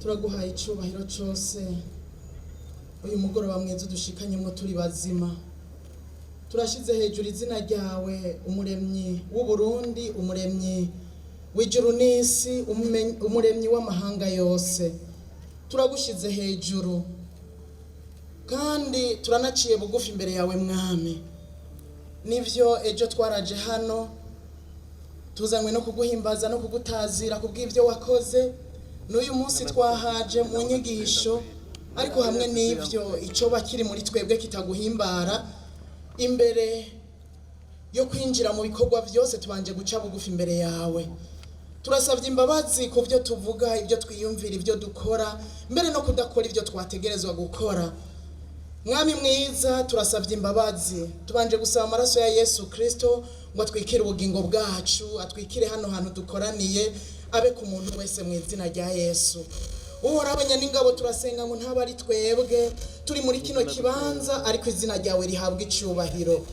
turaguhaye icyubahiro cyose uyu mugoroba mwiza udushikanyemo turi bazima. Turashize hejuru izina ryawe, umuremyi w'u Burundi, umuremyi w'ijuru n'isi, umuremyi w'amahanga yose. Turagushize hejuru kandi turanaciye bugufi imbere yawe mwami. Nivyo ejo twaraje hano tuzanywe no kuguhimbaza no kugutazira kubw'ivyo wakoze. N'uyu munsi twahaje mu nyigisho, ariko hamwe n'ivyo ico bakiri muri twebwe kitaguhimbara, imbere yo kwinjira mu bikorwa byose tubanje guca bugufi imbere yawe. Turasabye imbabazi ku byo tuvuga, ibyo twiyumvira, ibyo dukora, mbere no kudakora ibyo twategerezwa gukora. Mwami mwiza, turasabye imbabazi. Tubanje gusaba amaraso ya Yesu Kristo ngo atwikire ubugingo bwacu, atwikire hano hantu dukoraniye, abe ku muntu wese mu izina rya Yesu. Uhoraho n'ingabo turasenga ngo ntaba ari twebwe turi muri kino kibanza, ariko izina ryawe rihabwa icubahiro.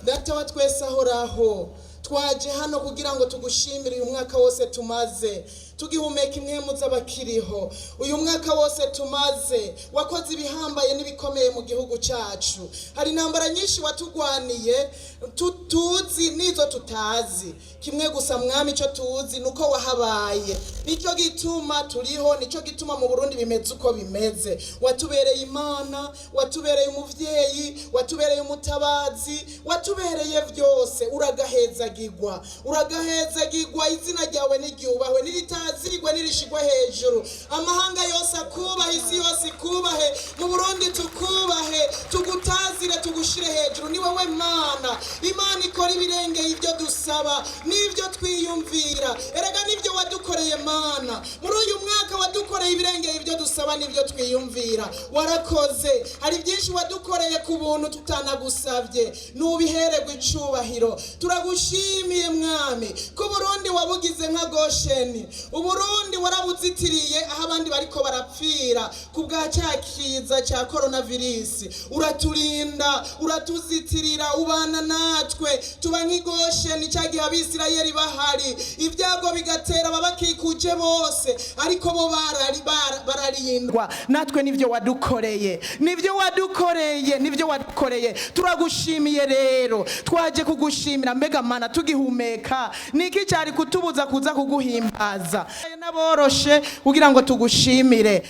Data wa twese ahoraho, twaje hano kugira ngo tugushimire uyu mwaka wose tumaze tugihumeka impwemu z'abakiriho. Uyu mwaka wose tumaze wakoze ibihambaye n'ibikomeye mu gihugu cyacu. Hari intambara nyinshi watugwaniye, tuzi n'izo tutazi. Kimwe gusa mwami cyo tuzi nuko wahabaye, nicyo gituma turiho, nicyo gituma mu Burundi bimeze uko bimeze. Watubereye Imana, watubereye umuvyeyi, watubereye umutabazi, watubereye vyose. Uragahezagirwa, izina ryawe niryubahwe, niritazirigwe, nirishigwe hejuru. Amahanga yose akubahe, isi yose ikubahe, mu Burundi tukubahe, tugutazire, tugushire hejuru. Ni wowe Mana, Imana ikora ibirengeye ibyo dusaba n'ibyo twiyumvira. Erega nibyo wadukoreye Mana, muri uyu mwaka wadukoreye ibirengeye ibyo dusaba n'ibyo twiyumvira. Warakoze, hari byinshi wadukoreye ku buntu tutanagusabye, nubihererwe icubahiro. Turagushimiye mwami ko Burundi wabugize nka Gosheni. Uburundi warabuzitiriye aho abandi bariko barapfira ku bwa cyakiza cya coronavirus. Uraturinda, uratuzitirira, ubana natwe, tuba nk'iGosheni cyagihe Abisirayeli bahari, ibyago bigatera ababakikuje bose, ariko bo bararindwa. Natwe nivyo wadukoreye, nivyo wadukoreye. Turagushimiye rero, twaje kugushimira. Mbega Mana, tugihumeka niki cyari kutubuza kuza kuguhimbaza? Naboroshe kugira ngo tugushimire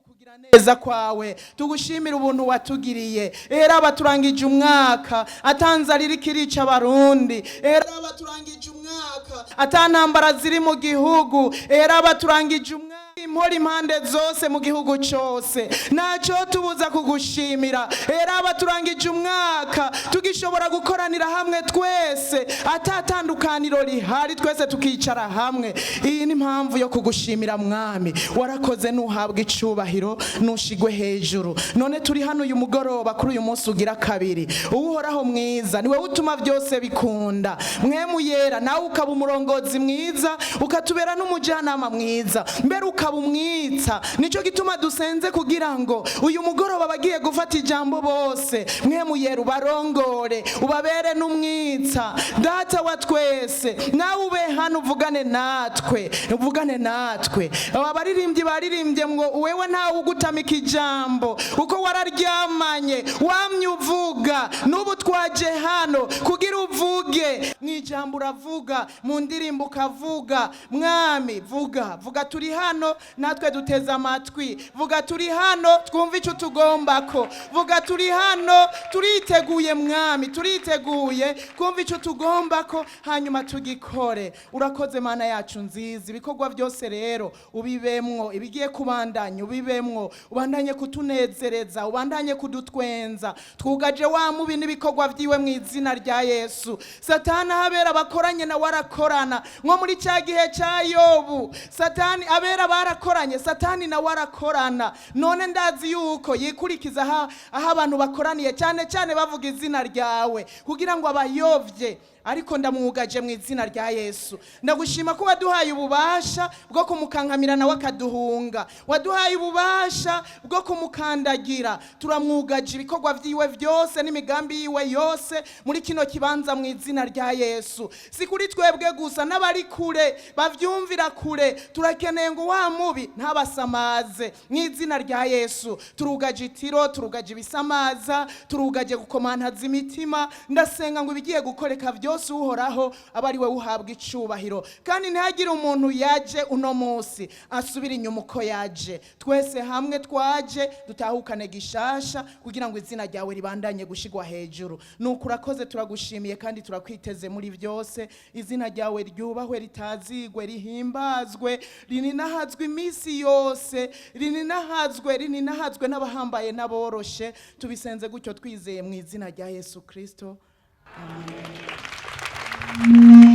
kugira neza kwawe, tugushimire ubuntu watugiriye. Era baturangije umwaka atanza riri kirica abarundi, era baturangije umwaka atantambara ziri mu gihugu, era baturangije umwaka impori impande zose mu gihugu cyose. Naco tubuza kugushimira. Era baturangije umwaka tugishobora gukoranira hamwe twese, atatandukaniro rihari, twese tukicara hamwe. Iyi ni impamvu yo kugushimira mwami. Warakoze, nuhabwa icubahiro, nushigwe hejuru. None turi hano uyu mugoroba kuri uyu munsi ugira kabiri. Uhoraho mwiza, niwe utuma byose bikunda. Mwemu yera, nawe ukaba umurongozi mwiza, ukatubera n'umujyanama mwiza, mbere ukaba umwitsa. Nico gituma dusenze kugira ngo uyu mugoroba bagiye gufata ijambo bose, mwemu yera ubarongore, ubabere n'umwitsa. Data wa twese, nawe ube hano uvugane natwe. Abaririmbyi baririmbye ngo wewe ntawe ugutamika ijambo, uko wararyamanye wamye uvuga. N'ubu twaje hano kugira uvuge mu ijambo, uravuga mu ndirimbo ukavuga. Mwami, vuga, turi hano natwe duteze amatwi. Vuga, turi hano twumva icyo tugombako. Vuga, turi hano turiteguye mwami, turiteguye kumva icyo tugombako, hanyuma tugikore. Urakoze Mana yacu nziza. Ibikorwa byose rero ubibemwo, ibigiye kubandanya ubibemwo, ubandanye kutunezereza, ubandanye kudutwenza. Twugaje wa mubi n'ibikorwa byiwe mu izina rya Yesu. Satani habera bakoranye na warakorana, nko muri cya gihe cya Yobu. Satani abera barakoranye, Satani na warakorana. None ndazi yuko yikurikiza aho abantu bakoraniye, cyane bavuga izina rya ryawe kugira ngo abayovye, ariko ndamwugaje mu izina rya Yesu. Ndagushima ko waduhaye ububasha bwo kumukankamira nawe akaduhunga, waduhaye ububasha bwo kumukandagira. Turamwugaje ibikorwa vyiwe vyose n'imigambi yiwe yose muri kino kibanza mu izina rya Yesu. Si kuri twebwe gusa, n'abari kure bavyumvira kure, turakeneye ngo wa mubi ntabasamaze mu izina rya Yesu. Turugaje itiro, turugaje ibisamaza, turugaje gukomantaza imitima. Ndasenga ngo ibigiye gukoreka vyose uhoraho aba ari we uhabwa icubahiro, kandi ntihagire umuntu yaje uno munsi asubira inyuma uko yaje. Twese hamwe twaje dutahukane gishasha kugira ngo izina ryawe ribandanye gushigwa hejuru. Nuko urakoze, turagushimiye kandi turakwiteze muri byose. Izina ryawe ryubahwe, ritazigwe, rihimbazwe, rininahazwe iminsi yose, rininahazwe n'abahambaye n'aboroshe. Tubisenze gutyo twizeye mu izina rya Yesu Kristo. Amen.